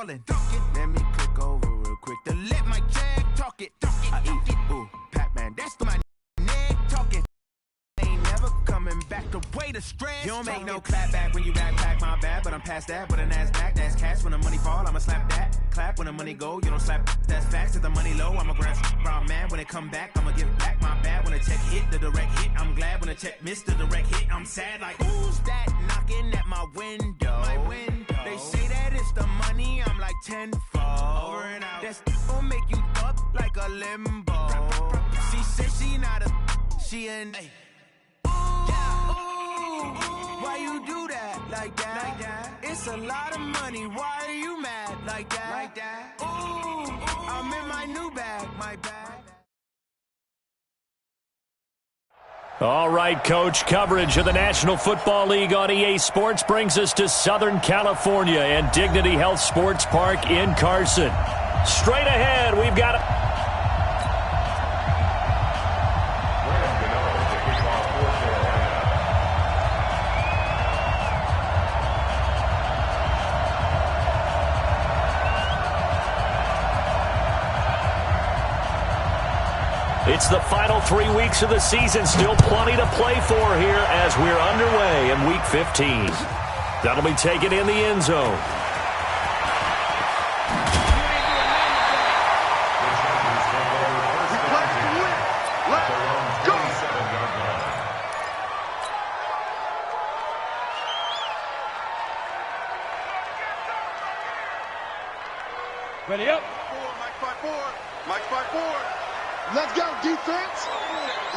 ballin'. Let me click over real quick to let my check talk it. I eat, ooh, Pac-Man, that's my neck talking. Ain't never coming back the way the stress. You don't make no clap back when you backpack, my bad, but I'm past that. But a NASDAQ, that's cash. When the money fall, I'ma slap that. Clap when the money go, you don't slap. That's facts. If the money low, I'ma grab brown man. When it come back, I'ma give back my bad. When the check hit, the direct hit, I'm glad. When the check missed the direct hit, I'm sad. Like, who's that knocking at my window? They say that it's the money, I'm like tenfold. Over and out. That's gon' make you up like a limbo. She said she not a, she an. Why you do that like that? It's a lot of money. Why are you mad like that? Ooh, I'm in my new bag, my bag. All right, Coach, coverage of the National Football League on EA Sports brings us to Southern California and Dignity Health Sports Park in Carson. Straight ahead, we've got It's the final 3 weeks of the season. Still plenty to play for here as we're underway in Week 15. That'll be taken in the end zone. Ready up. Mike 5-4. Let's go, defense.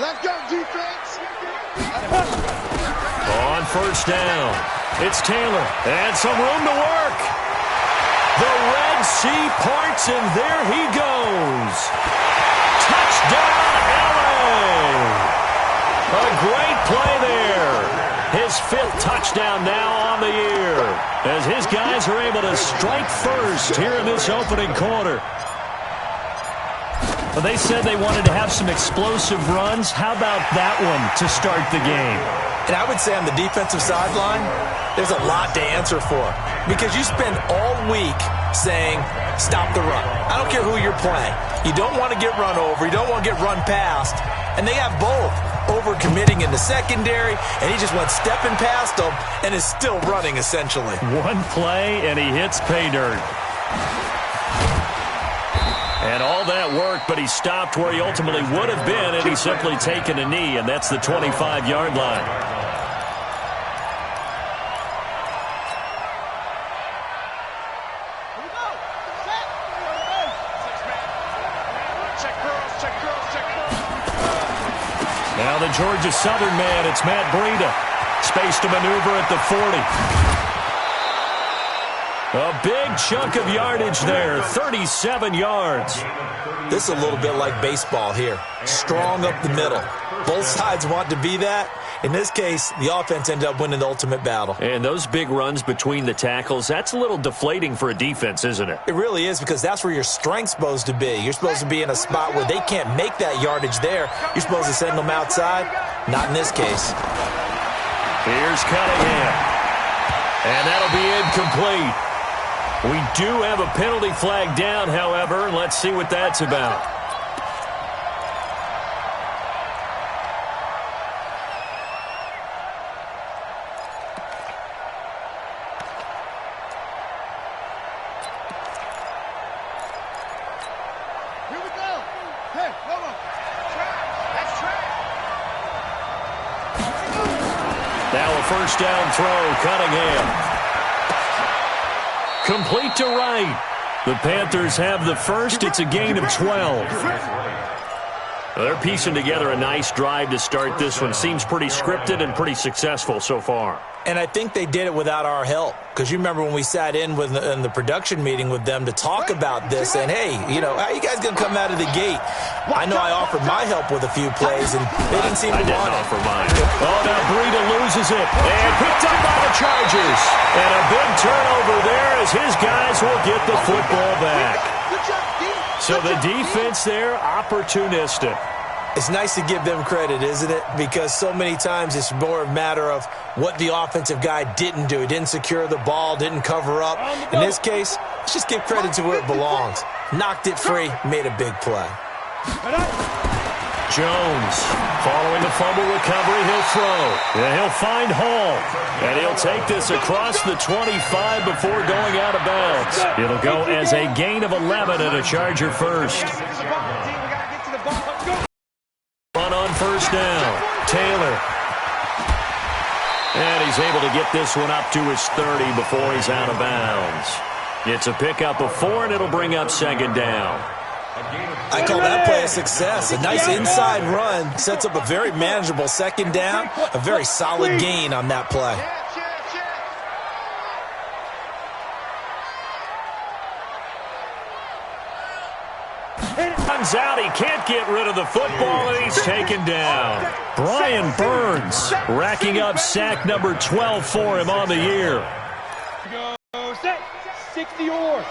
Let's go, defense. On first down, it's Taylor. And some room to work. The Red Sea parts, and there he goes. Touchdown, LA. A great play there. His 5th touchdown now on the year, as his guys are able to strike first here in this opening quarter. Well, they said they wanted to have some explosive runs. How about that one to start the game? And I would say on the defensive sideline, there's a lot to answer for. Because you spend all week saying, stop the run. I don't care who you're playing. You don't want to get run over. You don't want to get run past. And they have both. Over-committing in the secondary, and he just went stepping past them and is still running, essentially. One play, and he hits pay dirt. And all that work, but he stopped where he ultimately would have been, and he's simply taken a knee, and that's the 25-yard line. Now the Georgia Southern man, it's Matt Breida. Space to maneuver at the 40. A big chunk of yardage there, 37 yards. This is a little bit like baseball here. Strong up the middle. Both sides want to be that. In this case, the offense ended up winning the ultimate battle. And those big runs between the tackles, that's a little deflating for a defense, isn't it? It really is, because that's where your strength's supposed to be. You're supposed to be in a spot where they can't make that yardage there. You're supposed to send them outside. Not in this case. Here's Cunningham. And that'll be incomplete. We do have a penalty flag down, however. Let's see what that's about. Here we go. Hey, hold on. That's trash. Now a first down throw, Cunningham. Complete to right. The Panthers have the first. It's a gain of 12. They're piecing together a nice drive to start this one. Seems pretty scripted and pretty successful so far. And I think they did it without our help. Because you remember when we sat in the production meeting with them to talk about this, and hey, you know, how are you guys going to come out of the gate? I know I offered my help with a few plays, and they didn't seem to want it. I didn't offer mine. Oh, now Breida loses it. And picked up by the Chargers. And a big turnover there as his guys will get the football back. So the defense there, opportunistic. It's nice to give them credit, isn't it? Because so many times it's more a matter of what the offensive guy didn't do. He didn't secure the ball, didn't cover up. In this case, let's just give credit to where it belongs. Knocked it free, made a big play. Jones, following the fumble recovery, he'll throw. And he'll find Hall. And he'll take this across the 25 before going out of bounds. It'll go as a gain of 11 and a Charger first. Run on first down. Taylor. And he's able to get this one up to his 30 before he's out of bounds. It's a pickup of 4, and it'll bring up second down. I call that play a success. A nice inside run sets up a very manageable second down. A very solid gain on that play. Runs out. He can't get rid of the football, and he's taken down. Brian Burns racking up sack number 12 for him on the year. Go set. 60 yours.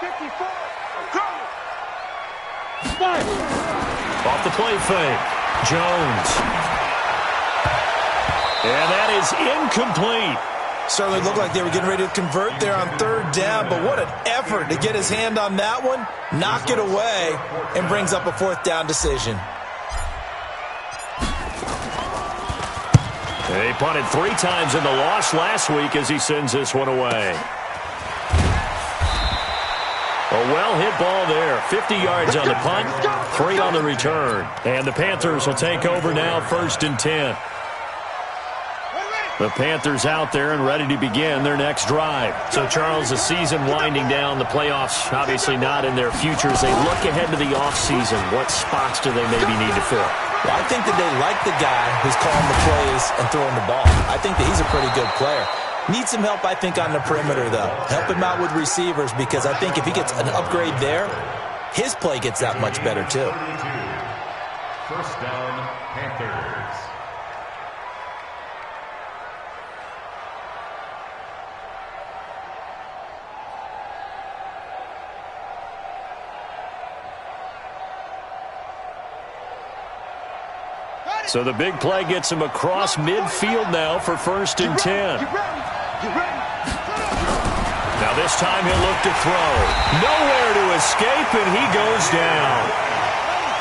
54. Off the play fake. Jones. And that is incomplete. Certainly looked like they were getting ready to convert there on third down, but what an effort to get his hand on that one, knock it away, and brings up a fourth down decision. He punted 3 times in the loss last week as he sends this one away. A well-hit ball there. 50 yards on the punt, 3 on the return. And the Panthers will take over now, 1st and 10. The Panthers out there and ready to begin their next drive. So, Charles, the season winding down, the playoffs obviously not in their future. As they look ahead to the offseason, what spots do they maybe need to fill? Well, I think that they like the guy who's calling the plays and throwing the ball. I think that he's a pretty good player. Needs some help, I think, on the perimeter, though. Help him out with receivers, because I think if he gets an upgrade there, his play gets that much better, too. First down, Panthers. So the big play gets him across midfield now for 1st and 10. Now this time he'll look to throw. Nowhere to escape, and he goes down.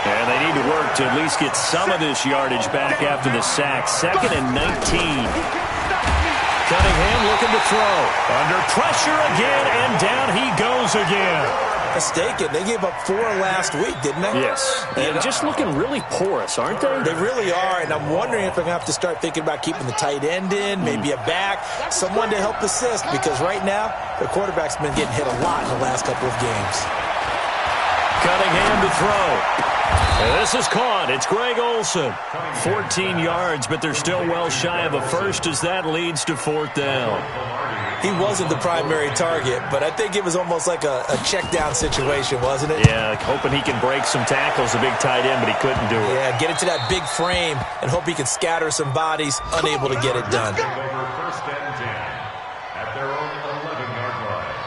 And they need to work to at least get some of this yardage back after the sack. 2nd and 19. Cunningham looking to throw. Under pressure again, and down he goes again. Mistaken. They gave up 4 last week, didn't they? Yes. And just looking really porous, aren't they? They really are, and I'm wondering if they're going to have to start thinking about keeping the tight end in, maybe a back, someone to help assist, because right now, their quarterback's been getting hit a lot in the last couple of games. Cunningham to throw. And this is caught. It's Greg Olsen. 14 yards, but they're still well shy of a first as that leads to 4th down. He wasn't the primary target, but I think it was almost like a check-down situation, wasn't it? Yeah, hoping he can break some tackles, a big tight end, but he couldn't do it. Yeah, get into that big frame and hope he can scatter some bodies, unable to get it done. Over 1st and 10 at their own 11-yard line.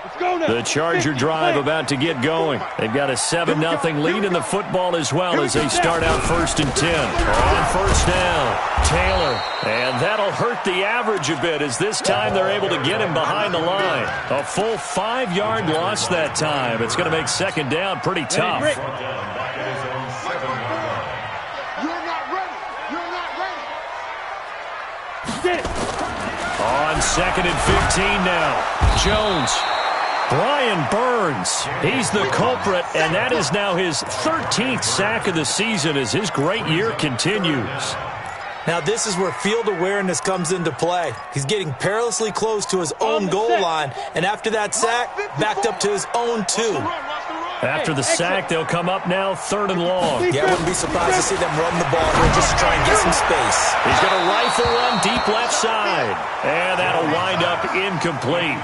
Let's go now. The Charger drive about to get going. They've got a 7-0 lead in the football as well as they start out 1st and 10. On 1st down, Taylor. And that'll hurt the average a bit as this time they're able to get him behind the line. A full 5-yard loss that time. It's going to make 2nd down pretty tough. You're not ready. You're not ready. Get it. On 2nd and 15 now, Jones. Brian Burns, he's the culprit, and that is now his 13th sack of the season as his great year continues. Now this is where field awareness comes into play. He's getting perilously close to his own goal line, and after that sack, backed up to his own 2. After the sack, they'll come up now 3rd and long. Yeah, I wouldn't be surprised to see them run the ball here just to try and get some space. He's going to rifle run deep left side, and that'll wind up incomplete.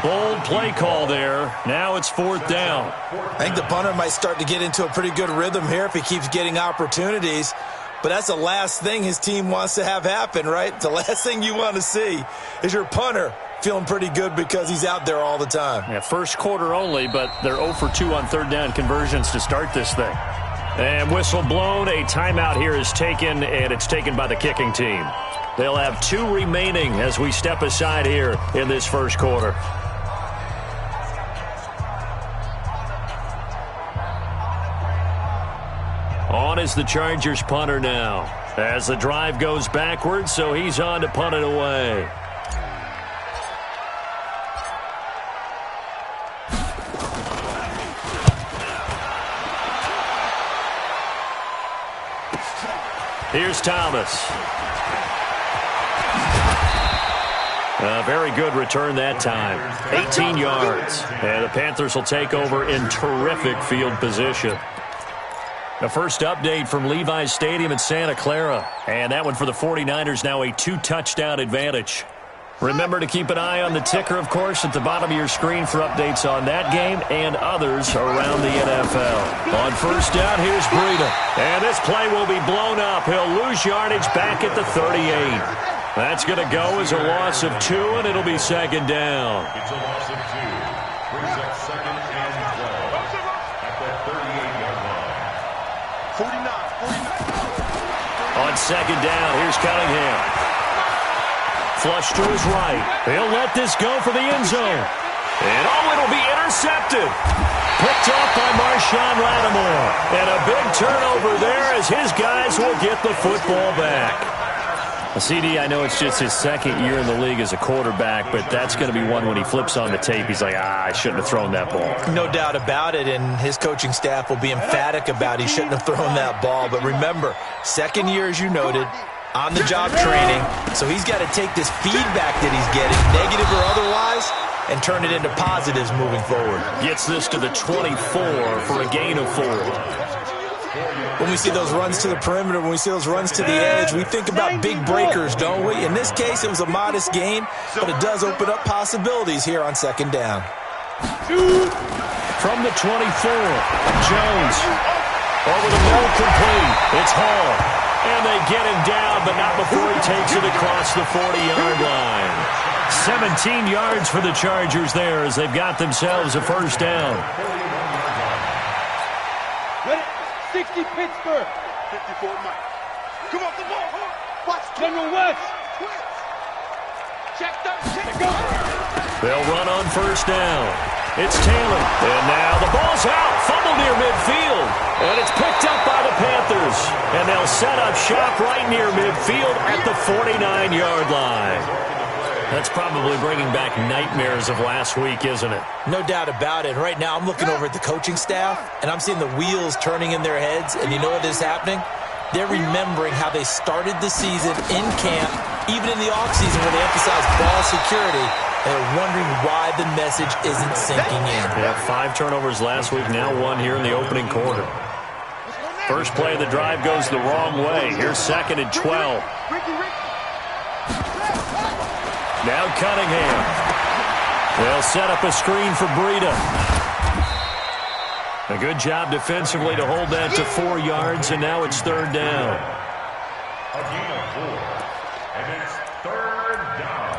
Bold play call there. Now it's 4th down. I think the punter might start to get into a pretty good rhythm here if he keeps getting opportunities. But that's the last thing his team wants to have happen, right? The last thing you want to see is your punter feeling pretty good because he's out there all the time. Yeah, first quarter only, but they're 0 for 2 on third down conversions to start this thing. And whistle blown, a timeout here is taken, and it's taken by the kicking team. They'll have 2 remaining as we step aside here in this first quarter. On is the Chargers punter now. As the drive goes backwards, so he's on to punt it away. Here's Thomas. A very good return that time. 18 yards. And the Panthers will take over in terrific field position. The first update from Levi's Stadium in Santa Clara. And that one for the 49ers, now a 2-touchdown advantage. Remember to keep an eye on the ticker, of course, at the bottom of your screen for updates on that game and others around the NFL. On first down, here's Breida. And this play will be blown up. He'll lose yardage back at the 38. That's going to go as a loss of 2, and it'll be second down. It's a loss of 2. Brings up second and 12 at the 38-yard line. 49. On second down, here's Cunningham. Flush to his right. He'll let this go for the end zone. And it'll be intercepted. Picked off by Marshawn Lattimore. And a big turnover there as his guys will get the football back. CD, I know it's just his second year in the league as a quarterback, but that's going to be one when he flips on the tape. He's like, I shouldn't have thrown that ball. No doubt about it, and his coaching staff will be emphatic about he shouldn't have thrown that ball. But remember, second year, as you noted, on-the-job training, so he's got to take this feedback that he's getting, negative or otherwise, and turn it into positives moving forward. Gets this to the 24 for a gain of 4. When we see those runs to the perimeter, when we see those runs to the edge, we think about big breakers, don't we? In this case, it was a modest gain, but it does open up possibilities here on second down. From the 24, Jones. Over the middle, complete. It's Hall. And they get him down, but not before he takes it across the 40-yard line. 17 yards for the Chargers there as they've got themselves a first down. 60 Pittsburgh. 54 Mike. Come off the ball. Watch. General West. Check that. Go. They'll run on first down. It's Taylor. And now the ball's out. Fumble near midfield. And it's picked up by the Panthers. And they'll set up shop right near midfield at the 49-yard line. That's probably bringing back nightmares of last week, isn't it? No doubt about it. Right now, I'm looking over at the coaching staff, and I'm seeing the wheels turning in their heads, and you know what is happening? They're remembering how they started the season in camp, even in the offseason where they emphasized ball security, and they're wondering why the message isn't sinking in. Yeah, 5 turnovers last week, now 1 here in the opening quarter. First play of the drive goes the wrong way. Here's second and 12. Now Cunningham. They'll set up a screen for Breida. A good job defensively to hold that to 4 yards, and now it's third down. A gain of 4, and it's third down.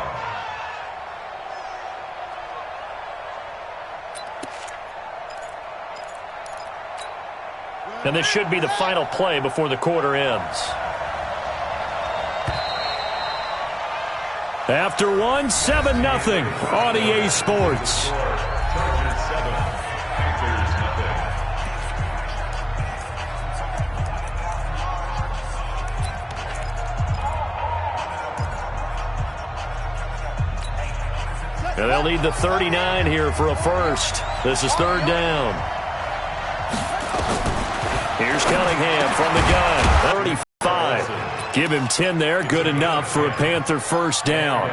And this should be the final play before the quarter ends. After 1, 7-0 on EA Sports. Chargers 7, Panthers nothing. And they'll need the 39 here for a first. This is third down. Here's Cunningham from the gun. 35. Give him 10 there. Good enough for a Panther first down.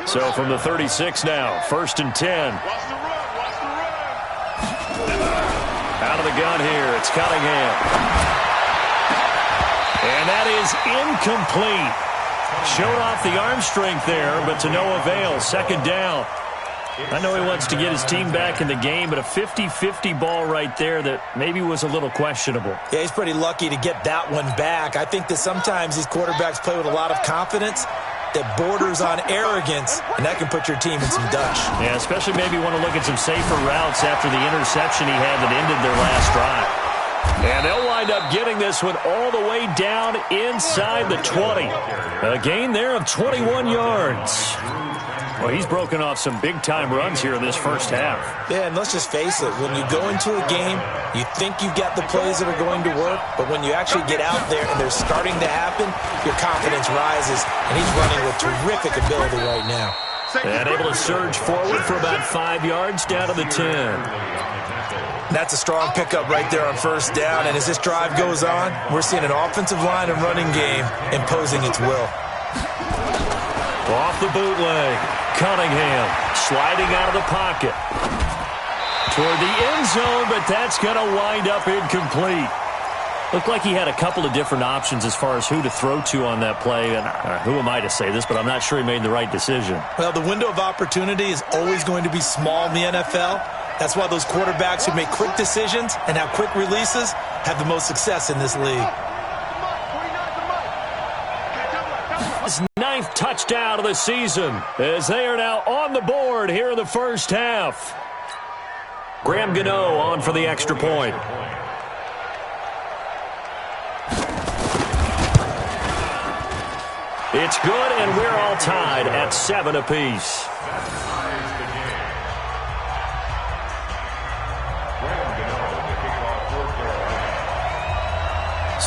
So from the 36 now, first and 10. Watch the run. Watch the run. Out of the gun here, it's Cunningham. And that is incomplete. Showed off the arm strength there, but to no avail. Second down. I know he wants to get his team back in the game, but a 50-50 ball right there that maybe was a little questionable. Yeah, he's pretty lucky to get that one back. I think that sometimes these quarterbacks play with a lot of confidence. that borders on arrogance, and that can put your team in some dutch. Yeah, especially maybe want to look at some safer routes after the interception he had that ended their last drive. And they'll wind up getting this one all the way down inside the 20. A gain there of 21 yards. Well, he's broken off some big-time runs here in this first half. Yeah, and let's just face it. When you go into a game, you think you've got the plays that are going to work, but when you actually get out there and they're starting to happen, your confidence rises, and he's running with terrific ability right now. And able to surge forward for about 5 yards down to the 10. That's a strong pickup right there on first down, and as this drive goes on, we're seeing an offensive line and running game imposing its will. Off the bootleg, Cunningham sliding out of the pocket toward the end zone, but that's going to wind up incomplete. Looked like he had a couple of different options as far as who to throw to on that play, and who am I to say this, but I'm not sure he made the right decision. Well, the window of opportunity is always going to be small in the NFL. That's why those quarterbacks who make quick decisions and have quick releases have the most success in this league. His 9th touchdown of the season as they are now on the board here in the first half. Graham Gano on for the extra point. It's good, and we're all tied at 7 apiece.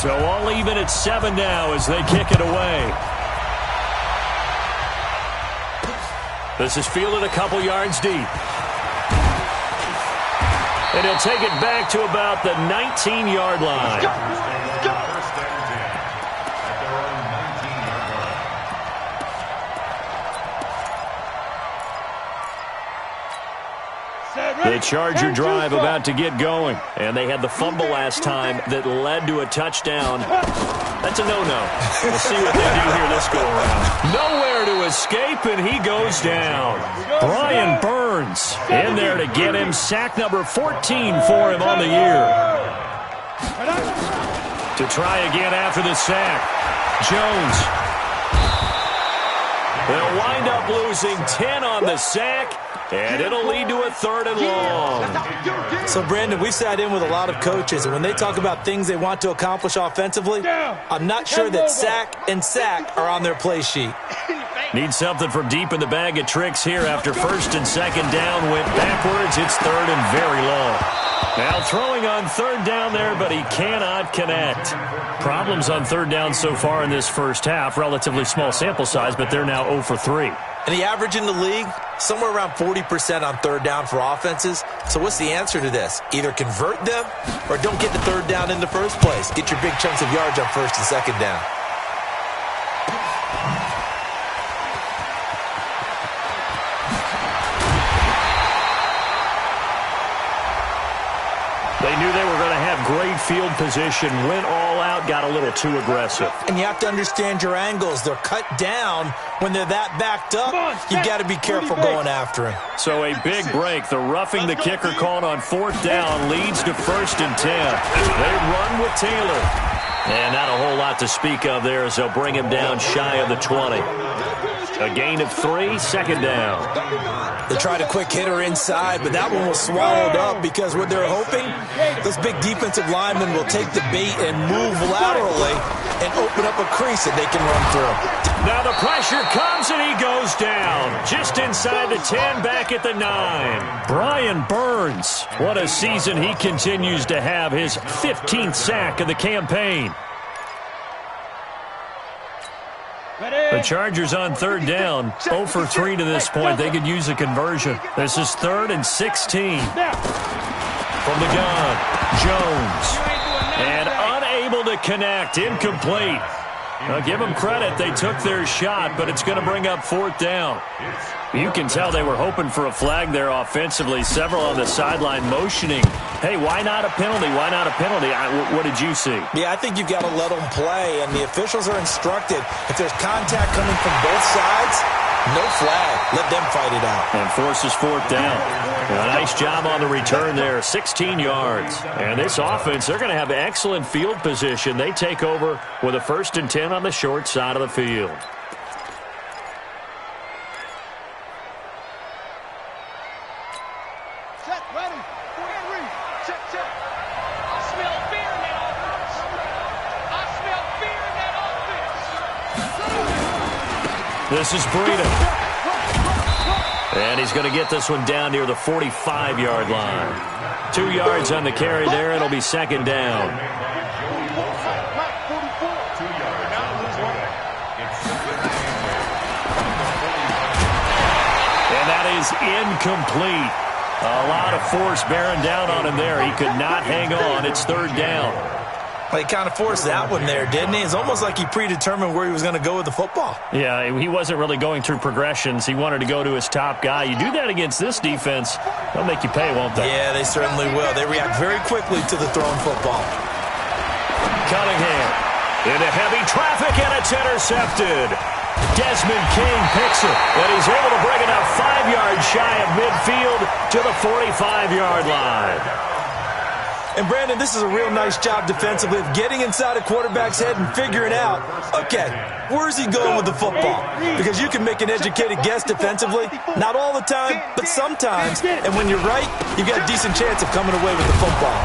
So all even at 7 now as they kick it away. This is fielded a couple yards deep. And he'll take it back to about the 19-yard line. The Charger drive about to get going. And they had the fumble last time that led to a touchdown. That's a no-no. We'll see what they do here this go-around. Nowhere to escape, and he goes down. Brian Burns in there to get him. Sack number 14 for him on the year. To try again after the sack. Jones. They'll wind up losing 10 on the sack. And it'll lead to a 3rd and long. So, Brandon, we've sat in with a lot of coaches, and when they talk about things they want to accomplish offensively, I'm not sure that sack and sack are on their play sheet. Need something from deep in the bag of tricks here after 1st and 2nd down went backwards. It's 3rd and very long. Now throwing on 3rd down there, but he cannot connect. Problems on 3rd down so far in this first half. Relatively small sample size, but they're now 0 for 3. And the average in the league, somewhere around 40% on 3rd down for offenses. So what's the answer to this? Either convert them or don't get the 3rd down in the first place. Get your big chunks of yards on 1st and 2nd down. They knew they were going to have great field position, went all out, got a little too aggressive. And you have to understand your angles. They're cut down when they're that backed up. You've got to be careful going after him. So a big break. The roughing the kicker called on 4th down leads to 1st and 10. They run with Taylor. And not a whole lot to speak of there as they'll bring him down shy of the 20. A gain of 3, 2nd down. They tried a quick hitter inside, but that one was swallowed up because what they're hoping, those big defensive linemen will take the bait and move laterally and open up a crease that they can run through. Now the pressure comes and he goes down. Just inside the 10, back at the 9. Brian Burns. What a season he continues to have. His 15th sack of the campaign. The Chargers on 3rd down, 0 for 3 to this point. They could use a conversion. This is 3rd and 16. From the gun, Jones. And unable to connect, incomplete. Now, give them credit. They took their shot, but it's going to bring up 4th down. You can tell they were hoping for a flag there offensively. Several on the sideline motioning. Hey, why not a penalty? Why not a penalty? What did you see? Yeah, I think you've got to let them play, and the officials are instructed. If there's contact coming from both sides, no flag. Let them fight it out. And forces 4th down. A nice job on the return there, 16 yards. And this offense, they're going to have excellent field position. They take over with a 1st and 10 on the short side of the field. Ready. Check, check. I smell fear in that offense. I smell fear in that offense. This is Breida. And he's going to get this one down near the 45-yard line. 2 yards on the carry there. It'll be second down. And that is incomplete. A lot of force bearing down on him there. He could not hang on. It's third down. Well, he kind of forced that one there, didn't he? It's almost like he predetermined where he was going to go with the football. Yeah, he wasn't really going through progressions. He wanted to go to his top guy. You do that against this defense, they'll make you pay, won't they? Yeah, they certainly will. They react very quickly to the thrown football. Cunningham into heavy traffic, and it's intercepted. Desmond King picks it, and he's able to bring it up 5 yards shy of midfield to the 45-yard line. And, Brandon, this is a real nice job defensively of getting inside a quarterback's head and figuring out, okay, where's he going with the football? Because you can make an educated guess defensively, not all the time, but sometimes. And when you're right, you've got a decent chance of coming away with the football.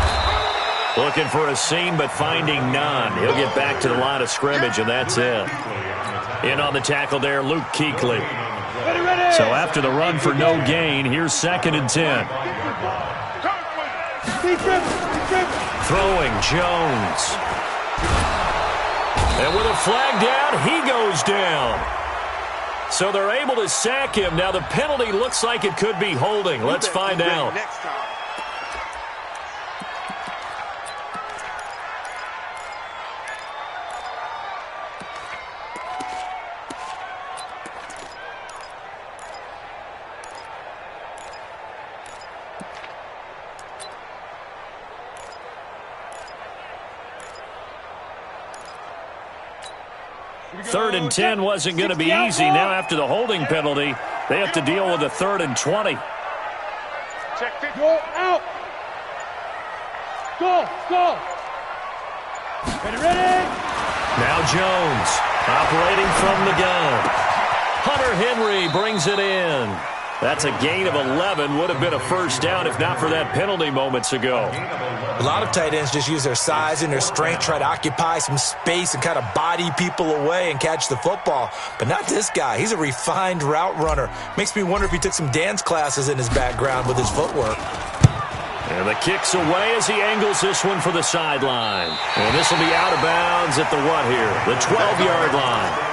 Looking for a seam, but finding none. He'll get back to the line of scrimmage, and that's it. In on the tackle there, Luke Kuechly. So after the run for no gain, here's 2nd and 10. Throwing Jones. And with a flag down, he goes down. So they're able to sack him. Now the penalty looks like it could be holding. Let's find out. Third and 10 wasn't going to be easy. Now after the holding penalty, they have to deal with a 3rd and 20. Check it. Go out. Go. Ready. Now Jones operating from the gun. Hunter Henry brings it in. That's a gain of 11. Would have been a first down if not for that penalty moments ago. A lot of tight ends just use their size and their strength, try to occupy some space and kind of body people away and catch the football. But not this guy. He's a refined route runner. Makes me wonder if he took some dance classes in his background with his footwork. And the kick's away as he angles this one for the sideline. And this will be out of bounds at the what here? The 12-yard line.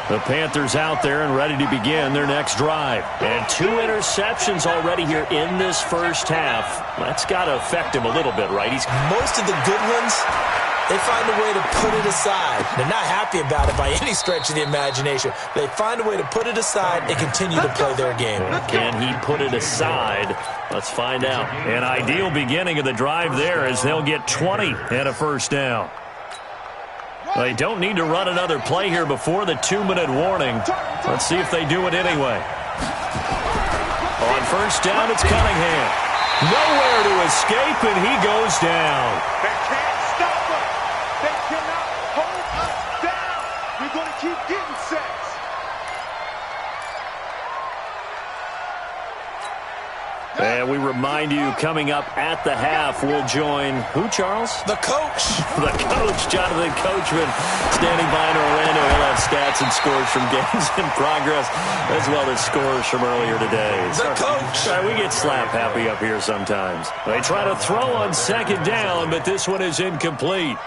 The Panthers out there and ready to begin their next drive. And 2 interceptions already here in this first half. That's got to affect him a little bit, right? Most of the good ones, they find a way to put it aside. They're not happy about it by any stretch of the imagination. They find a way to put it aside and continue to play their game. Can he put it aside? Let's find out. An ideal beginning of the drive there as they'll get 20 and a first down. They don't need to run another play here before the 2-minute warning. Let's see if they do it anyway. On first down, it's Cunningham. Nowhere to escape, and he goes down. They can't stop us. They cannot hold us down. We're going to keep getting sacks. And we remind you, coming up at the half, we'll join who, Charles? The coach. The coach, Jonathan Coachman, standing by in Orlando. He'll have stats and scores from games in progress, as well as scores from earlier today. The coach. We get slap happy up here sometimes. They try to throw on 2nd down, but this one is incomplete.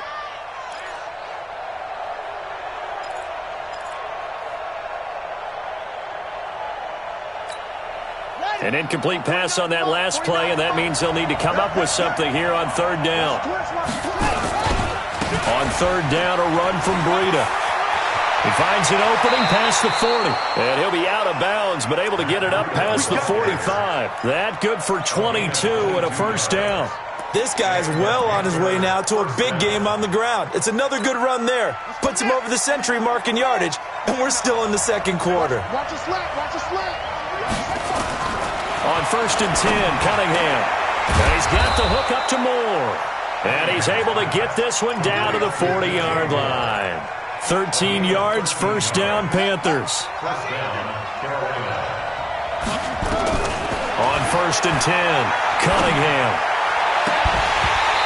An incomplete pass on that last play, and that means they'll need to come up with something here on 3rd down. On 3rd down, a run from Breida. He finds an opening past the 40. And he'll be out of bounds, but able to get it up past the 45. That good for 22 and a first down. This guy's well on his way now to a big game on the ground. It's another good run there. Puts him over the century mark in yardage, and we're still in the 2nd quarter. Watch the slant. On 1st and 10, Cunningham. And he's got the hook up to Moore. And he's able to get this one down to the 40-yard line. 13 yards, first down, Panthers. 1st and 10. Cunningham.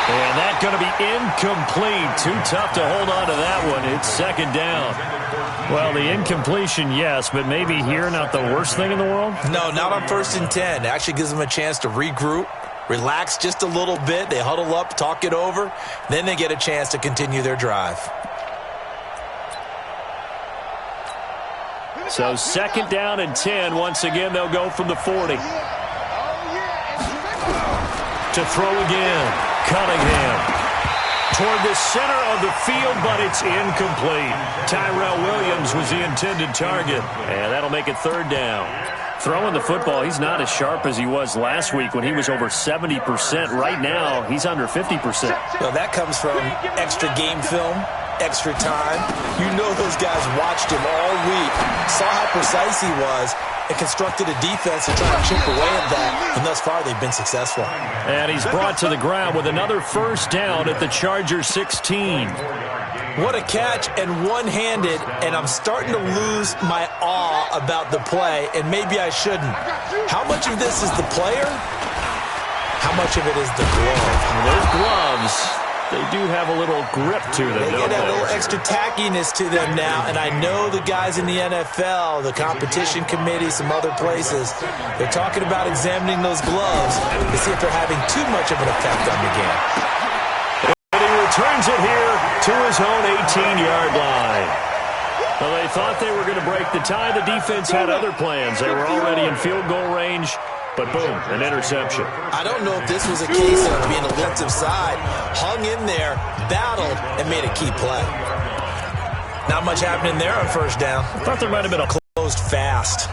And that's going to be incomplete. Too tough to hold on to that one. It's 2nd down. Well, the incompletion, yes, but maybe here not the worst thing in the world? No, not on 1st and 10. It actually gives them a chance to regroup, relax just a little bit. They huddle up, talk it over. Then they get a chance to continue their drive. So 2nd down and 10. Once again, they'll go from the 40. To throw again. Cunningham. Toward the center of the field, but it's incomplete. Tyrell Williams was the intended target. And that'll make it 3rd down. Throwing the football, he's not as sharp as he was last week when he was over 70%. Right now, he's under 50%. Well, that comes from extra game film, extra time. You know those guys watched him all week, saw how precise he was, and constructed a defense to try and chip away at that. And thus far, they've been successful. And he's brought to the ground with another 1st down at the Chargers 16. What a catch, and one-handed, and I'm starting to lose my awe about the play, and maybe I shouldn't. How much of this is the player? How much of it is the glove? Those gloves, they do have a little grip to them. They get a little extra tackiness to them now, and I know the guys in the NFL, the competition committee, some other places, they're talking about examining those gloves to see if they're having too much of an effect on the game. And he returns it here to his own 18-yard line. Well, they thought they were going to break the tie. The defense had other plans. They were already in field goal range. But boom, an interception. I don't know if this was a case of being a defensive side, hung in there, battled, and made a key play. Not much happening there on 1st down. I thought there might have been a closed fast.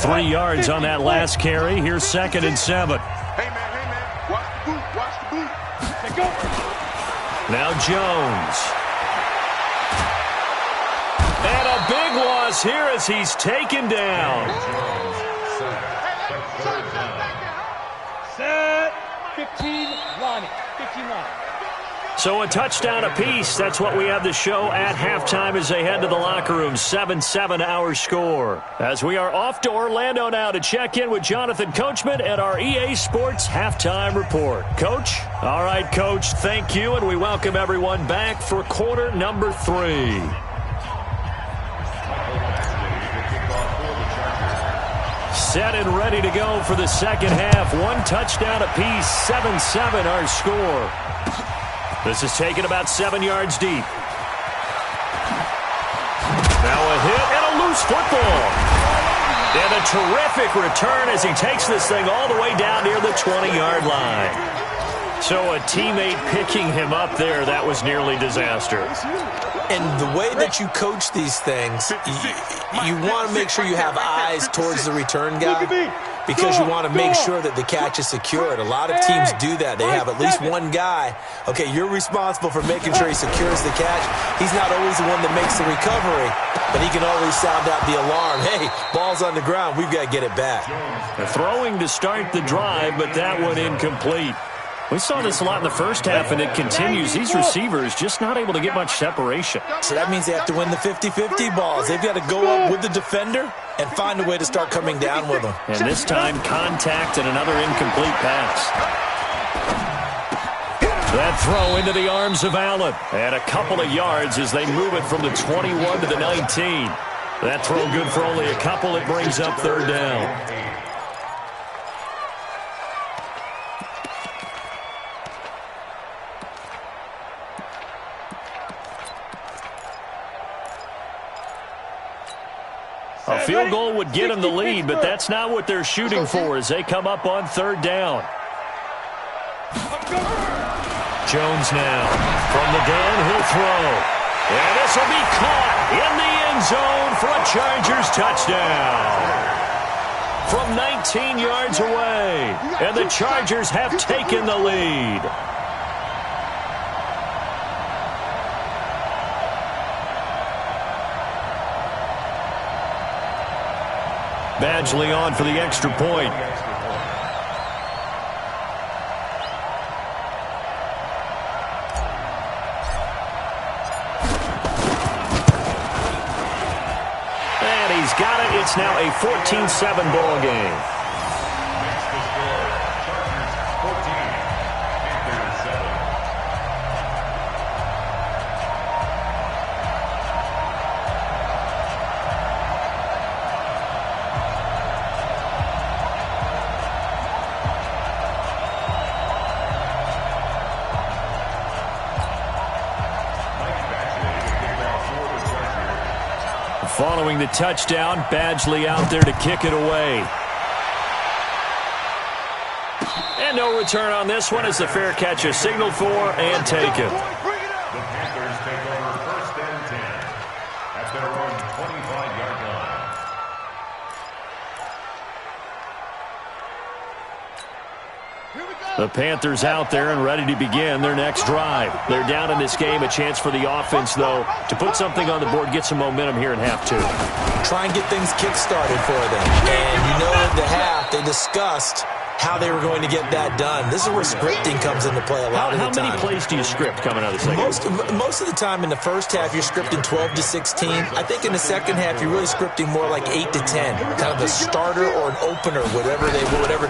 3 yards on that last carry. Here's 2nd and 7. Hey, man, watch the boot, watch the boot. Let's go. Now Jones. And a big loss here as he's taken down. Set. 15 lining. 15 lining. So a touchdown apiece. That's what we have to show at halftime as they head to the locker room. 7-7 our score. As we are off to Orlando now to check in with Jonathan Coachman at our EA Sports Halftime Report. Coach? All right, Coach, thank you, and we welcome everyone back for quarter number 3. Set and ready to go for the 2nd half. 1 touchdown apiece. 7-7 our score. This is taken about 7 yards deep. Now a hit and a loose football. And a terrific return as he takes this thing all the way down near the 20-yard line. So a teammate picking him up there, that was nearly disaster. And the way that you coach these things, you want to make sure you have eyes towards the return guy because you want to make sure that the catch is secured. A lot of teams do that. They have at least one guy. Okay, you're responsible for making sure he secures the catch. He's not always the one that makes the recovery, but he can always sound out the alarm. Hey, ball's on the ground. We've got to get it back. They're throwing to start the drive, but that one incomplete. We saw this a lot in the first half, and it continues. These receivers just not able to get much separation. So that means they have to win the 50-50 balls. They've got to go up with the defender and find a way to start coming down with them. And this time, contact and another incomplete pass. That throw into the arms of Allen. And a couple of yards as they move it from the 21 to the 19. That throw good for only a couple. It brings up 3rd down. A field goal would get them the lead, but that's not what they're shooting for as they come up on 3rd down. Jones now from the gun, he'll throw. And this will be caught in the end zone for a Chargers touchdown. From 19 yards away, and the Chargers have taken the lead. Badgley on for the extra point. And he's got it. It's now a 14-7 ball game. Following the touchdown, Badgley out there to kick it away. And no return on this one as the fair catch is signaled for and taken. The Panthers take over 1st and 10 at their own 25-yard line. The Panthers out there and ready to begin their next drive. They're down in this game. A chance for the offense, though, to put something on the board, get some momentum here in half two. Try and get things kick-started for them. And you know in the half they discussed how they were going to get that done. This is where scripting comes into play a lot of the time. How many plays do you script coming out of the second? Most of the time in the first half, you're scripting 12 to 16. I think in the second half, you're really scripting more like 8 to 10. Kind of a starter or an opener, whatever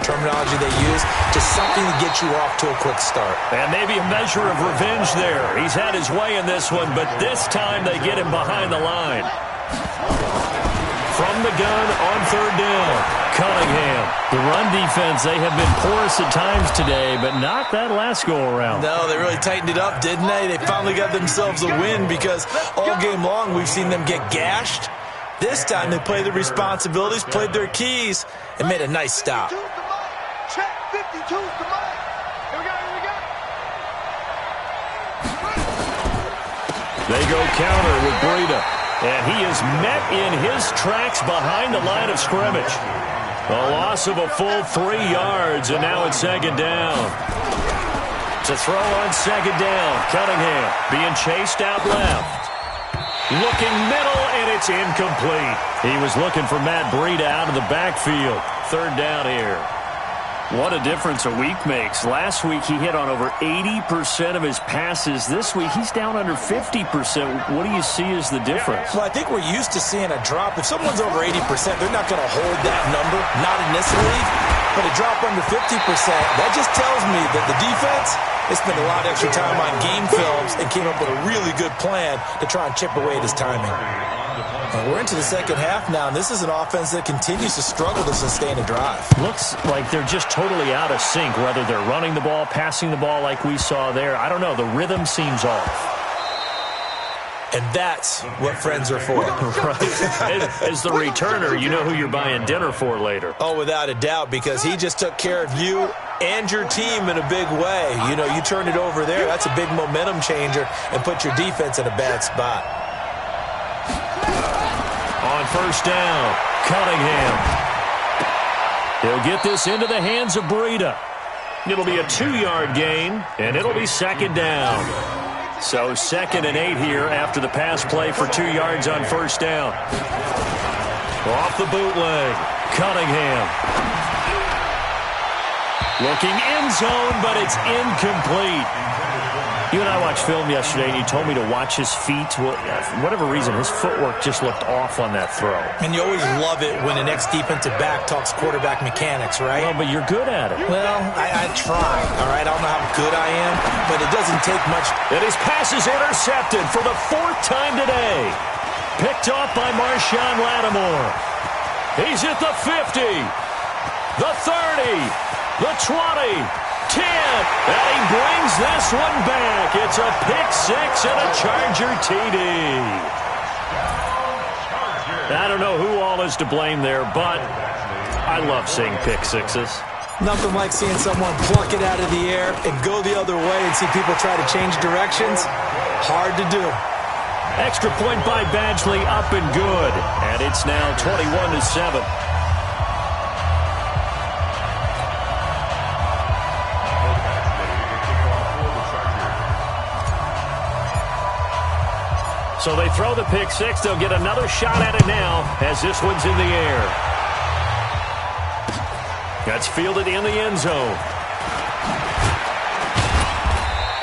terminology they use, just something to get you off to a quick start. And maybe a measure of revenge there. He's had his way in this one, but this time they get him behind the line. From the gun on 3rd down. Cunningham. The run defense, they have been porous at times today, but not that last go-around. No, they really tightened it up, didn't they? They finally got themselves a win because all game long we've seen them get gashed. This time they played their responsibilities, played their keys, and made a nice stop. Check 52's the mark. Here we go. They go counter with Breida. And he is met in his tracks behind the line of scrimmage. A loss of a full 3 yards, and now it's 2nd down. To throw on 2nd down. Cunningham being chased out left. Looking middle, and it's incomplete. He was looking for Matt Breida out of the backfield. 3rd down here. What a difference a week makes. Last week he hit on over 80% of his passes. This week he's down under 50%. What do you see as the difference? Well, I think we're used to seeing a drop. If someone's over 80%, they're not going to hold that number. Not in this league. But a drop under 50%, that just tells me that the defense, they spent a lot of extra time on game films and came up with a really good plan to try and chip away at his timing. And we're into the second half now, and this is an offense that continues to struggle to sustain a drive. Looks like they're just totally out of sync, whether they're running the ball, passing the ball like we saw there. I don't know. The rhythm seems off. And that's what friends are for. Right. As the returner, you know who you're buying dinner for later. Oh, without a doubt, because he just took care of you and your team in a big way. You know, you turned it over there. That's a big momentum changer and put your defense in a bad spot. On 1st down, Cunningham. He'll get this into the hands of Breida. It'll be a 2-yard gain, and it'll be 2nd down. So 2nd and 8 here after the pass play for 2 yards on 1st down. Off the bootleg, Cunningham. Looking end zone, but it's incomplete. You and I watched film yesterday, and you told me to watch his feet. Well, for whatever reason, his footwork just looked off on that throw. And you always love it when an ex-defensive back talks quarterback mechanics, right? Well, but you're good at it. Well, I try, all right? I don't know how good I am, but it doesn't take much. And his pass is intercepted for the 4th time today. Picked off by Marshawn Lattimore. He's at the 50, the 30, the 20. 10, and he brings this one back. It's a pick 6 and a Charger TD. I don't know who all is to blame there, but I love seeing pick 6s. Nothing like seeing someone pluck it out of the air and go the other way and see people try to change directions. Hard to do. Extra point by Badgley, up and good. And it's now 21-7. So they throw the pick 6. They'll get another shot at it now as this one's in the air. That's fielded in the end zone.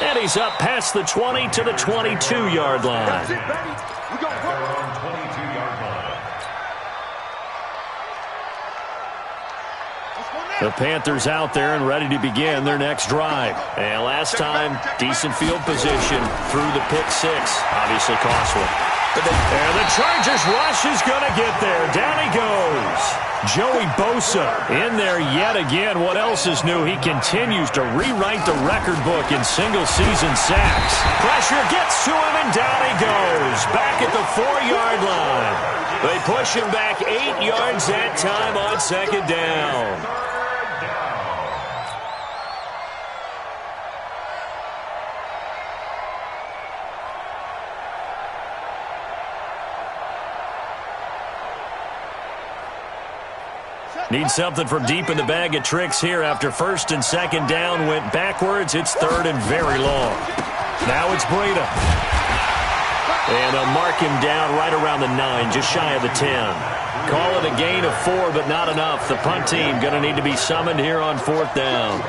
And he's up past the 20 to the 22-yard line. That's it, baby. We go on 22-yard line. The Panthers out there and ready to begin their next drive. And last time, decent field position through the pick 6. Obviously costly. And the Chargers rush is going to get there. Down he goes. Joey Bosa in there yet again. What else is new? He continues to rewrite the record book in single-season sacks. Pressure gets to him, and down he goes. Back at the 4-yard line. They push him back 8 yards that time on second down. Need something from deep in the bag of tricks here after first and second down went backwards. It's third and very long. Now it's Breida. And they'll mark him down right around the 9, just shy of the 10. Call it a gain of 4, but not enough. The punt team going to need to be summoned here on fourth down.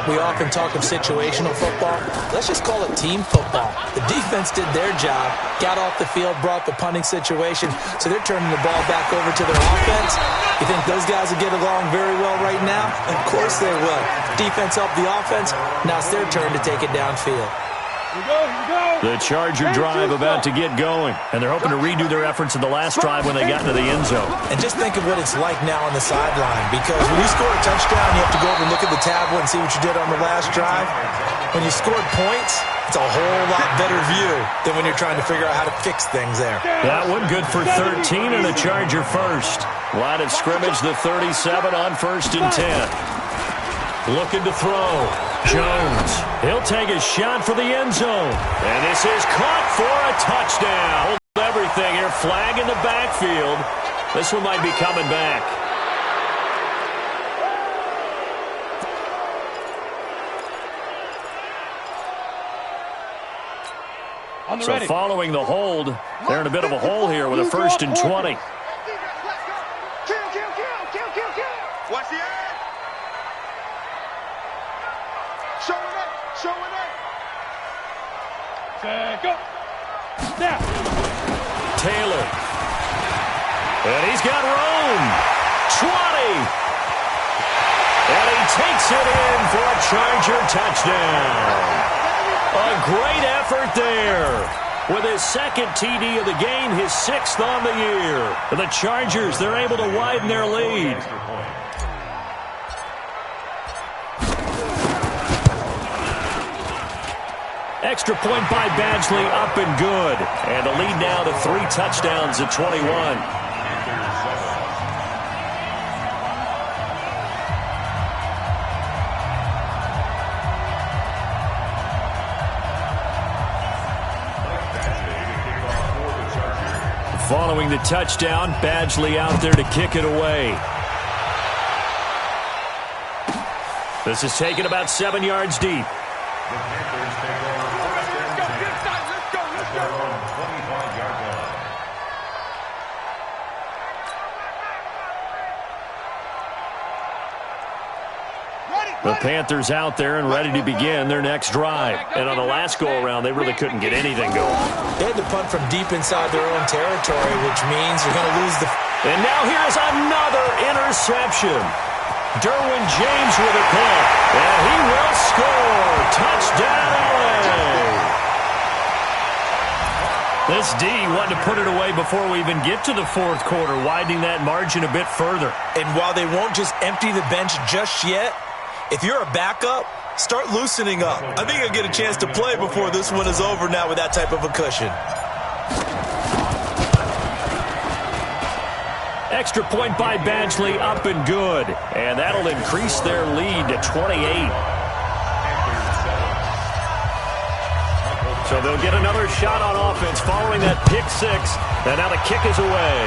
We often talk of situational football. Let's just call it team football. The defense did their job, got off the field, brought the punting situation, so they're turning the ball back over to their offense. You think those guys will get along very well right now? Of course they will. Defense helped the offense. Now it's their turn to take it downfield. The Charger drive about to get going, and they're hoping to redo their efforts in the last drive when they got into the end zone. And just think of what it's like now on the sideline, because when you score a touchdown, you have to go over and look at the tablet and see what you did on the last drive. When you scored points, it's a whole lot better view than when you're trying to figure out how to fix things there. That one good for 13 and a Charger first. Line of scrimmage, the 37 on first and 10. Looking to throw. Jones. He'll take a shot for the end zone. And this is caught for a touchdown. Hold everything here. Flag in the backfield. This one might be coming back. So following the hold, they're in a bit of a hole here with a first and 20. Watch the end. Showing up. Go. Now. Taylor. And he's got room. 20. And he takes it in for a Charger touchdown. A great effort there. With his second TD of the game, his 6th on the year. For the Chargers, they're able to widen their lead. Extra point by Badgley, up and good. And the lead now to 3 touchdowns at 21. Following the touchdown, Badgley out there to kick it away. This is taken about 7 yards deep. The Panthers take over first and 10 at their own 25-yard line. The Panthers out there and ready to begin their next drive. And on the last go-around, they really couldn't get anything going. They had to punt from deep inside their own territory, which means you're going to lose the... And now here's another interception. Derwin James with a pick. And he will score. Touchdown, LA. This D wanted to put it away before we even get to the fourth quarter, widening that margin a bit further. And while they won't just empty the bench just yet, if you're a backup, start loosening up. I think you'll get a chance to play before this one is over now with that type of a cushion. Extra point by Badgley, up and good. And that'll increase their lead to 28. So they'll get another shot on offense following that pick 6. And now the kick is away.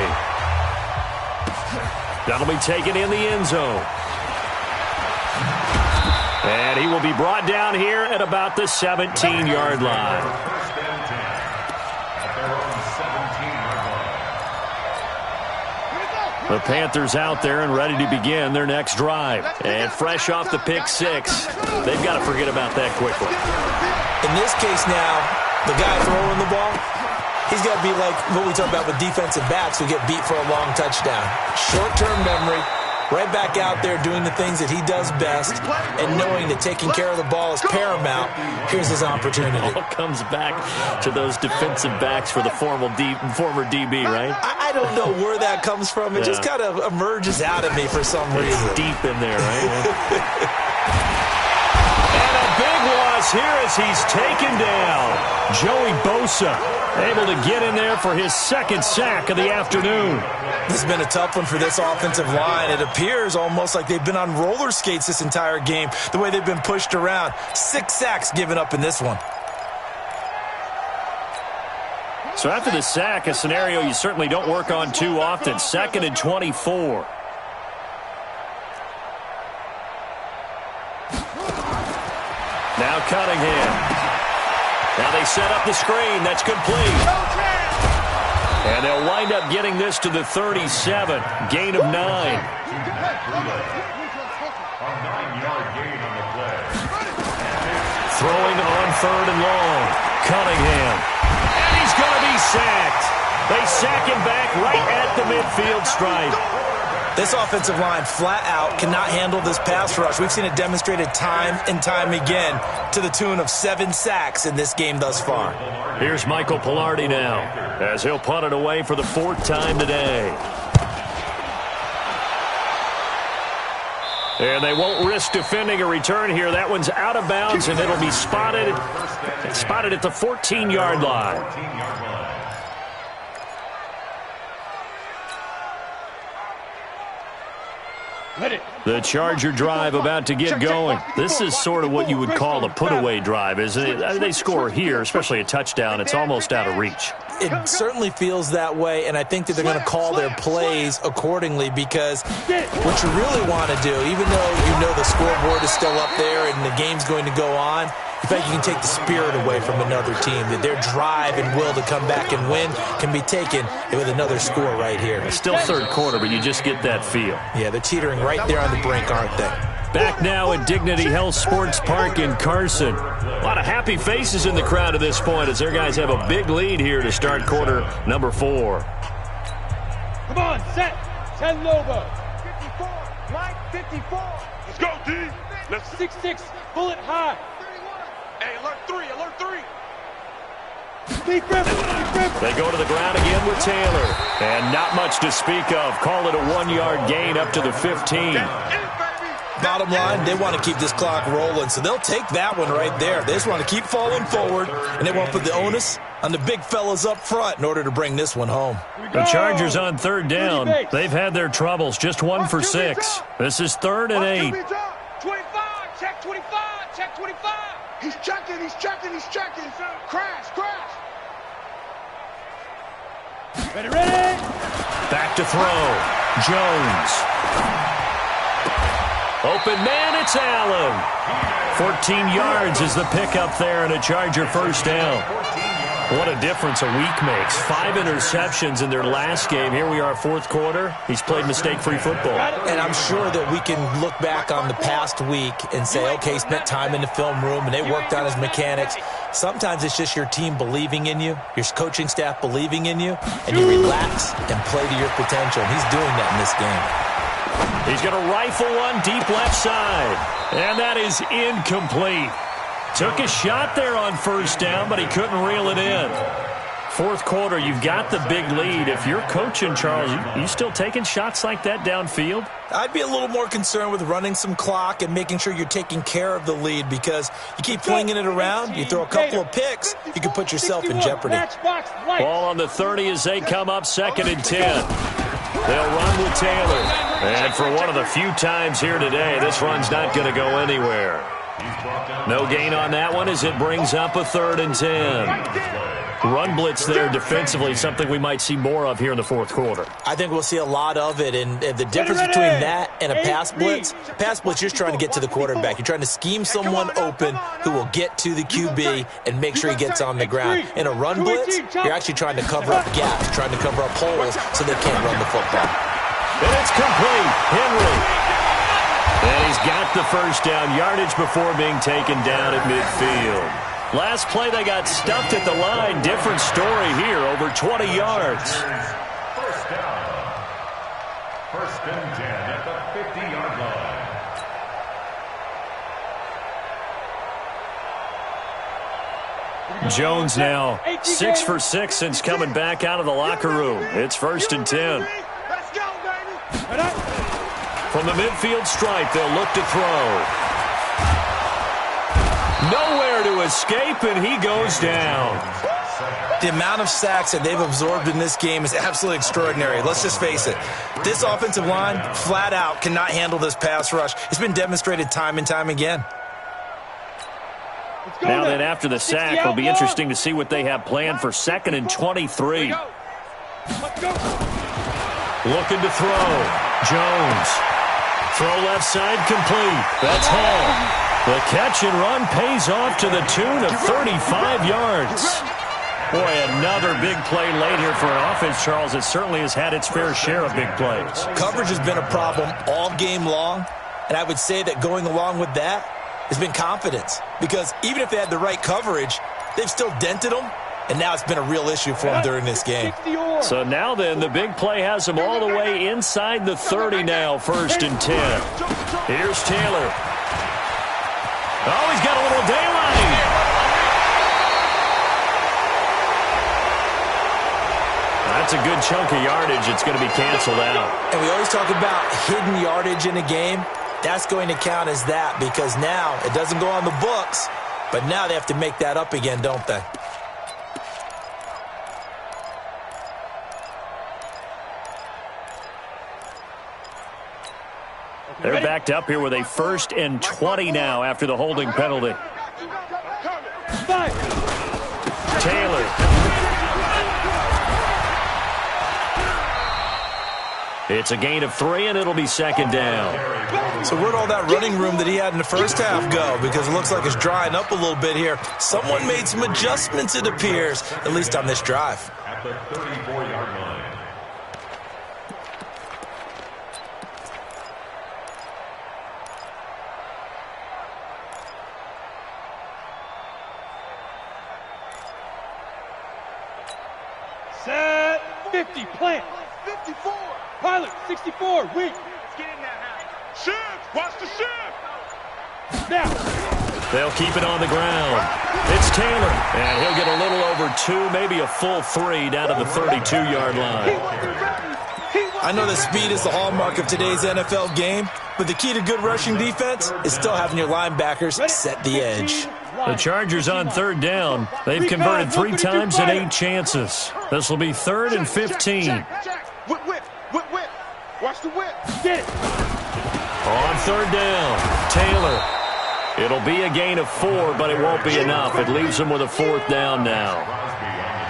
That'll be taken in the end zone. And he will be brought down here at about the 17-yard line. First and 10 at their own 17-yard line. The Panthers out there and ready to begin their next drive. And fresh off the pick 6, they've got to forget about that quickly. In this case now, the guy throwing the ball, he's got to be like what we talk about with defensive backs who get beat for a long touchdown. Short-term memory, right back out there doing the things that he does best, and knowing that taking care of the ball is paramount. Here's his opportunity. It all comes back to those defensive backs for the former DB, right? I don't know where that comes from. It just kind of emerges out of me for some reason. It's deep in there, right? And a big loss here as he's taken down. Joey Bosa able to get in there for his second sack of the afternoon. This has been a tough one for this offensive line. It appears almost like they've been on roller skates this entire game, the way they've been pushed around. 6 sacks given up in this one. So after the sack, a scenario you certainly don't work on too often. 2nd and 24. Now Cunningham. Now they set up the screen. That's complete. And they'll wind up getting this to the 37. Gain of 9. A 9-yard gain on the play. Throwing on 3rd and long. Cunningham. And he's going to be sacked. They sack him back right at the midfield stripe. This offensive line flat out cannot handle this pass rush. We've seen it demonstrated time and time again to the tune of 7 sacks in this game thus far. Here's Michael Palardy now as he'll punt it away for the 4th time today. And they won't risk defending a return here. That one's out of bounds, and it'll be spotted at the 14-yard line. The Charger drive about to get going. This is sort of what you would call a put-away drive, isn't it? They score here, especially a touchdown. It's almost out of reach. It certainly feels that way, and I think that they're going to call their plays accordingly, because what you really want to do, even though you know the scoreboard is still up there and the game's going to go on, in fact, you can take the spirit away from another team, that their drive and will to come back and win can be taken with another score right here. It's still 3rd quarter, but you just get that feel. Yeah, they're teetering right there on the brink, aren't they? Back now at Dignity Health Sports Park in Carson. A lot of happy faces in the crowd at this point as their guys have a big lead here to start quarter number 4. Come on, set. 10 Lobo. 54. Mike, 54. Let's go, D. Let's 6-6. Bullet high. Hey, alert 3. Alert 3. Deep rip. They go to the ground again with Taylor. And not much to speak of. Call it a 1-yard gain up to the 15. Bottom line, they want to keep this clock rolling, so they'll take that one right there. They just want to keep falling forward, and they want to put the onus on the big fellas up front in order to bring this one home. The Chargers on 3rd down. They've had their troubles, just 1 for 6. This is 3rd and 8. 25. Check 25. Check 25. He's checking. He's checking. He's checking. Crash. Crash. Ready, ready. Back to throw. Jones. Open man, it's Allen. 14 yards is the pickup there and a Charger 1st down. What a difference a week makes. 5 interceptions in their last game. Here we are, 4th quarter. He's played mistake-free football. And I'm sure that we can look back on the past week and say, okay, he spent time in the film room and they worked on his mechanics. Sometimes it's just your team believing in you, your coaching staff believing in you, and you relax and play to your potential. And he's doing that in this game. He's going to rifle one deep left side. And that is incomplete. Took a shot there on 1st down, but he couldn't reel it in. 4th quarter, you've got the big lead. If you're coaching, Charles, you still taking shots like that downfield? I'd be a little more concerned with running some clock and making sure you're taking care of the lead, because you keep flinging it around, you throw a couple of picks, you can put yourself in jeopardy. Ball on the 30 as they come up 2nd and 10. They'll run with Taylor. And for one of the few times here today, this run's not going to go anywhere. No gain on that one as it brings up a 3rd and 10. Run blitz there defensively, something we might see more of here in the 4th quarter. I think we'll see a lot of it, and the difference between that and a pass blitz, you're just trying to get to the quarterback. You're trying to scheme someone open who will get to the QB and make sure he gets on the ground. In a run blitz, you're actually trying to cover up gaps, trying to cover up holes so they can't run the football. And it's complete. Henry. And he's got the 1st down, yardage before being taken down at midfield. Last play, they got stuffed at the line. Different story here, over 20 yards. 1st down. 1st and 10 at the 50-yard line. Jones now 6 for 6 since coming back out of the locker room. It's 1st and 10. Let's go, baby. From the midfield stripe, they'll look to throw. Nowhere to escape, and he goes down. The amount of sacks that they've absorbed in this game is absolutely extraordinary. Let's just face it. This offensive line, flat out, cannot handle this pass rush. It's been demonstrated time and time again. Now then, after the sack, it'll be interesting to see what they have planned for 2nd and 23. Looking to throw. Jones. Throw left side complete. That's Hall. The catch and run pays off to the tune of 35 yards. Boy, another big play late here for an offense, Charles. It certainly has had its fair share of big plays. Coverage has been a problem all game long, and I would say that going along with that has been confidence. Because even if they had the right coverage, they've still dented them, and now it's been a real issue for them during this game. So now then, the big play has them all the way inside the 30 now, 1st and 10. Here's Taylor. Oh, he's got a little daylight. That's a good chunk of yardage. It's going to be canceled out. And we always talk about hidden yardage in a game. That's going to count as that because now it doesn't go on the books, but now they have to make that up again, don't they? They're backed up here with a 1st and 20 now after the holding penalty. Taylor. It's a gain of 3, and it'll be 2nd down. So where'd all that running room that he had in the first half go? Because it looks like it's drying up a little bit here. Someone made some adjustments, it appears, at least on this drive. At the 34-yard line. Set 50, plant. 54. Pilot, 64, weak. Let's get in there now. Shift, watch the shift. Now. They'll keep it on the ground. It's Taylor, and he'll get a little over 2, maybe a full 3 down to the 32-yard line. I know that speed is the hallmark of today's NFL game, but the key to good rushing defense is still having your linebackers set the edge. The Chargers on 3rd down. They've converted 3 times in 8 chances. This will be 3rd and 15. Whip. Watch the whip. Get it. On 3rd down, Taylor. It'll be a gain of 4, but it won't be enough. It leaves them with a 4th down now.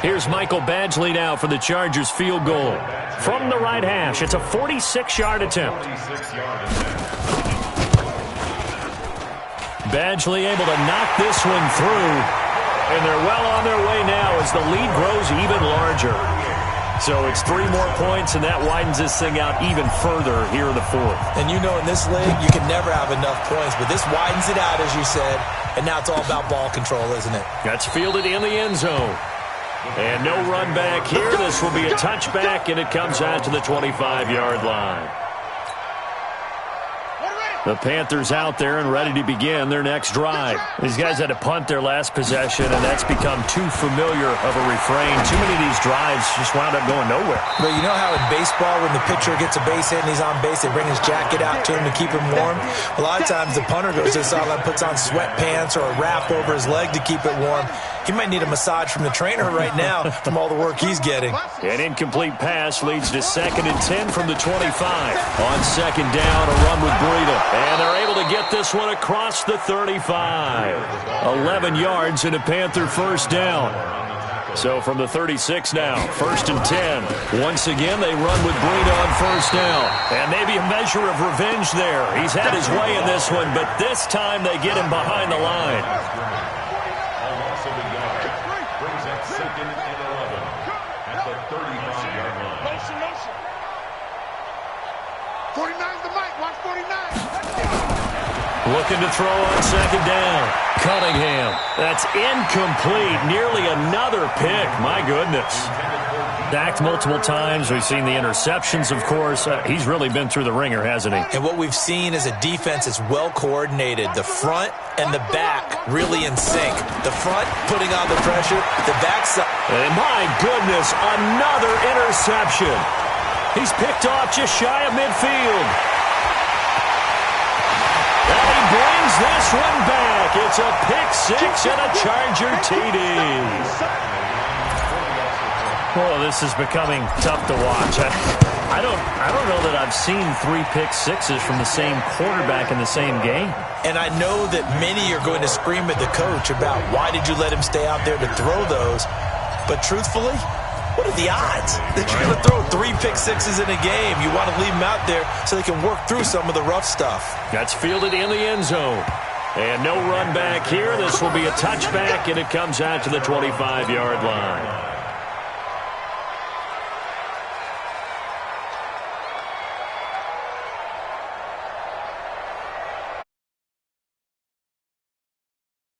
Here's Michael Badgley now for the Chargers field goal. From the right hash, it's a 46-yard attempt. Badgley able to knock this one through, and they're well on their way now as the lead grows even larger. So it's 3 more points, and that widens this thing out even further here in the 4th. And you know in this league, you can never have enough points, but this widens it out, as you said, and now it's all about ball control, isn't it? That's fielded in the end zone. And no run back here. This will be a touchback, and it comes out to the 25-yard line. The Panthers out there and ready to begin their next drive. These guys had to punt their last possession, and that's become too familiar of a refrain. Too many of these drives just wound up going nowhere. But you know how in baseball, when the pitcher gets a base hit and he's on base, they bring his jacket out to him to keep him warm? A lot of times the punter goes to the sideline, puts on sweatpants or a wrap over his leg to keep it warm. He might need a massage from the trainer right now from all the work he's getting. An incomplete pass leads to 2nd and 10 from the 25. On 2nd down, a run with Breida. And they're able to get this one across the 35. 11 yards and a Panther 1st down. So from the 36 now, 1st and 10. Once again, they run with Breida on 1st down. And maybe a measure of revenge there. He's had his way in this one, but this time they get him behind the line. Brings up 2nd and 11 at the 35-yard line. Motion. 49's the mic. Watch 49. Looking to throw on 2nd down. Cunningham. That's incomplete. Nearly another pick. My goodness. Sacked multiple times. We've seen the interceptions, of course. He's really been through the ringer, hasn't he? And what we've seen is a defense that's well coordinated. The front and the back really in sync. The front putting on the pressure. The backside. And my goodness, another interception. He's picked off just shy of midfield. And he brings this one back. It's a pick six and a Charger TD. Well, this is becoming tough to watch. I don't know that I've seen 3 pick sixes from the same quarterback in the same game. And I know that many are going to scream at the coach about why did you let him stay out there to throw those. But truthfully, what are the odds that you're going to throw 3 pick sixes in a game? You want to leave them out there so they can work through some of the rough stuff. That's fielded in the end zone. And no run back here. This will be a touchback, and it comes out to the 25-yard line.